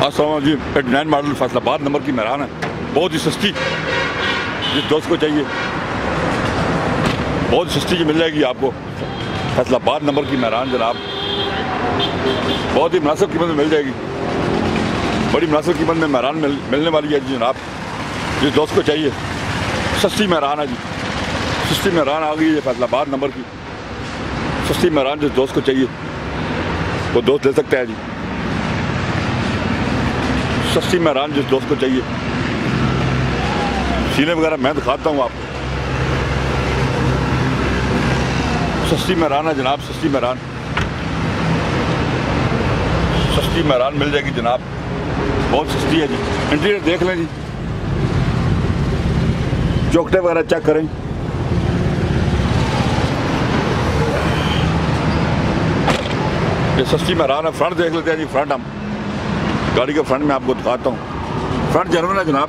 अस्सलाम जी, 89 model Faisalabad number की मेहरान है, बहुत ही सस्ती, जिस दोस्त को चाहिए बहुत ही सस्ती की मिल जाएगी आपको। फैसलाबाद नंबर की मेहरान जनाब, बहुत ही मुनासिब कीमत में मिल जाएगी, बड़ी मुनासिब कीमत में मेहरान मिलने वाली है जी जनाब। जिस दोस्त को चाहिए सस्ती मेहरान है जी, सस्ती मेहरान आ गई है फैसलाबाद नंबर की। सस्ती मेहरान जिस दोस्त को चाहिए वो दोस्त ले सकता है जी। सस्ती मेहरान जिस दोस्त को चाहिए, सीने वगैरह मैं दिखाता हूँ आपको। सस्ती मेहरान है जनाब, सस्ती मेहरान, सस्ती मेहरान मिल जाएगी जनाब, बहुत सस्ती है जी। इंटीरियर देख लें जी, चौकटे वगैरह चेक करें। ये सस्ती मेहरान है। फ्रंट देख लेते हैं जी, फ्रंट हम गाड़ी के फ्रंट में आपको दिखाता हूँ। फ्रंट जेन्युइन है जनाब,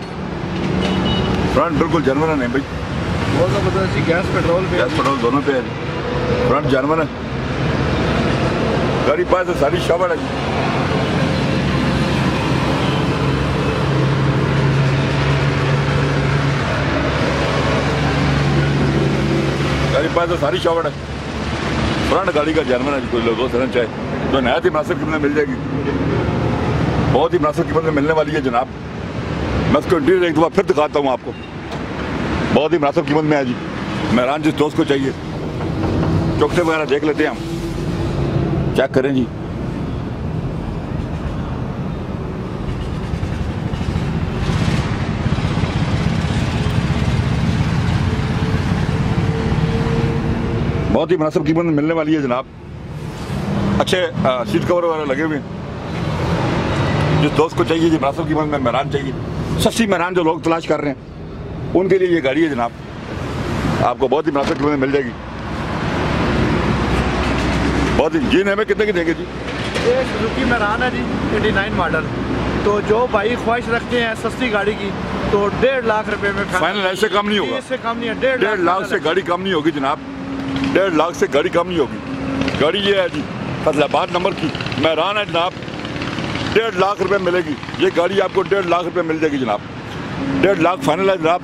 फ्रंट बिल्कुल जेन्युइन है भाई, बहुत ज़बरदस्त जी। गैस पेट्रोल दोनों पे है जी। फ्रंट जेन्युइन है, गाड़ी पास है, सारी शावर है जी। गाड़ी पास है, सारी शावर है। फ्रंट गाड़ी का जेन्युइन है जी, कोई लोग समझ चाहे तो नहायत ही मुनासिब कीमत में मिल जाएगी, बहुत ही मुनासिब कीमत में मिलने वाली है जनाब। मैं उसको इंटीरियर एक दफ़ा फिर दिखाता हूँ आपको, बहुत ही मुनासिब कीमत में है जी। मेहरान जिस दोस्त को चाहिए, चौकटे वगैरह देख लेते हैं हम, चेक करें जी। बहुत ही मुनासिब कीमत में मिलने वाली है जनाब। अच्छे सीट कवर वगैरह लगे हुए हैं। जिस दोस्त को चाहिए जी मुनासिब कीमत में मेहरान चाहिए, सस्ती मेहरान जो लोग तलाश कर रहे हैं उनके लिए ये गाड़ी है जनाब, आपको बहुत ही मुनासिब कीमत में मिल जाएगी। बहुत ही जी। हमें कितने की देंगे जी? ये सुजुकी मेहरान है जी, 89 मॉडल। तो जो भाई ख्वाहिश रखते हैं सस्ती गाड़ी की तो 1.5 लाख रुपए में फाइनल, ऐसे कम नहीं होगा, इससे कम नहीं है। 1.5 लाख से गाड़ी कम नहीं होगी जनाब, 1.5 लाख से गाड़ी कम नहीं होगी। गाड़ी ये है जी फैसलाबाद नंबर की मेहरान है जनाब, 1.5 लाख रुपए मिलेगी ये गाड़ी आपको, 1.5 लाख रुपए मिल जाएगी जनाब। 1.5 लाख फाइनल है जनाब,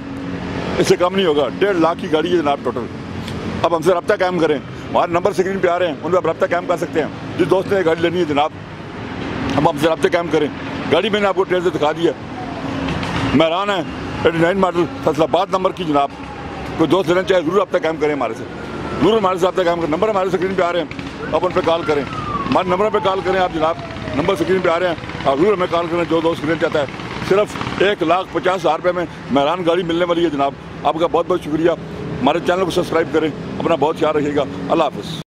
इससे कम नहीं होगा। 1.5 लाख की गाड़ी है जनाब टोटल। अब हमसे रब्ता कायम करें, हमारे नंबर स्क्रीन पे आ रहे हैं, उन पर आप रब्ता कायम कर सकते हैं। जिस दोस्त ने गाड़ी लेनी है जनाब, अब हमसे रब्ता कायम करें। गाड़ी मैंने आपको ट्रेन से दिखा दी है, मेहरान है, 89 मॉडल फैसलाबाद नंबर की जनाब। कोई दोस्त लेना चाहे जरूर रब्ता कायम करें हमारे से, जरूर हमारे साथ काम करें। नंबर हमारे स्क्रीन पे आ रहे हैं, आप उन पर कॉल करें, हमारे नंबर पे कॉल करें आप जनाब। नंबर स्क्रीन पे आ रहे हैं, आप जरूर हमें कॉल करें। जो दोस्त लेना चाहता है, सिर्फ 1,50,000 रुपये में मेहरान गाड़ी मिलने वाली है जनाब। आपका बहुत बहुत शुक्रिया। हमारे चैनल को सब्सक्राइब करें, अपना बहुत ख्याल रखिएगा। अल्लाह हाफ़िज़।